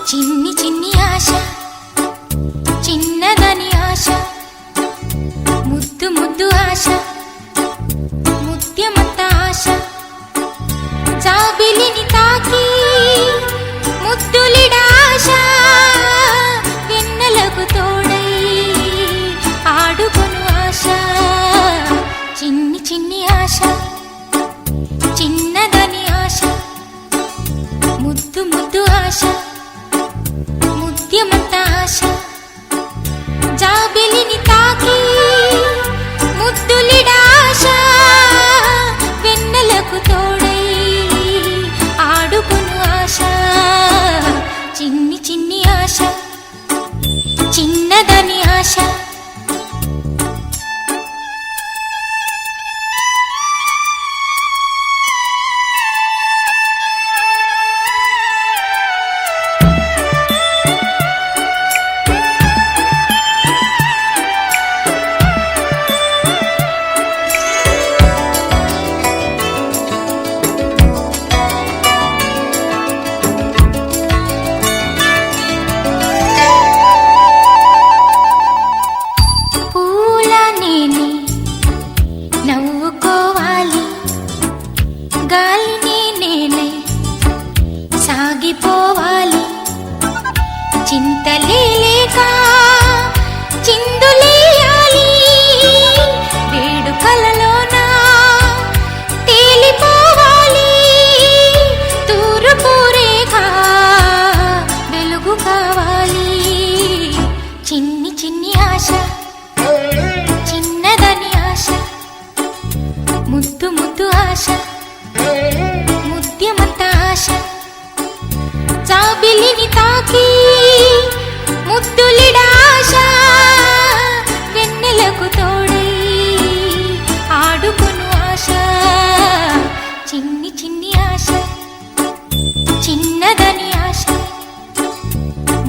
చిన్ని చిన్ని ఆశ, చిన్నదని ఆశ, ముద్దు ముద్దు ఆశ, ముత్యమంత ఆశ, జాబిలిని తాకి ముద్దులిడ ఆశ, వెన్నెలకు తోడై ఆడుకొను ఆశ. చిన్ని చిన్ని ఆశ, చిన్నదని ఆశ, ముద్దు ముద్దు ఆశ, ముత్యమంత ఆశ, జాబిలిని తాకి ముద్దులిడ ఆశ, వెన్నెలకు తోడై ఆడుకొను ఆశ. చిన్ని చిన్ని ఆశ, చిన్నదని ఆశ. గాలిని నేనై సాగిపోవాలి, చింతలేక చిందులేయాలి, వేడుకలలోన తేలిపోవాలి, తూర్పు రేఖ వెలుగు కావాలి. చిన్ని చిన్ని ఆశ, చిన్నదని ఆశ, ముద్దు ముద్దు ఆశ, ముత్యమంత ఆశ, జాబిలిని తాకి ముద్దులిడ ఆశ, వెన్నెలకు తోడై ఆడుకొను ఆశ. చిన్ని చిన్ని ఆశ, చిన్నదని ఆశ,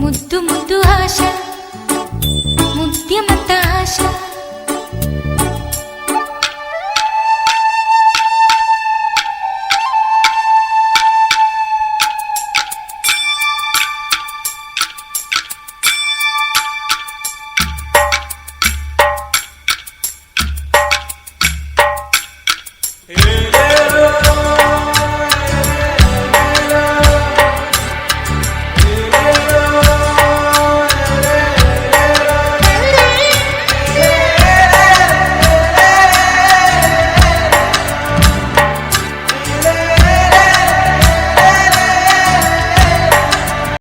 ముద్దు ముద్దు ఆశ.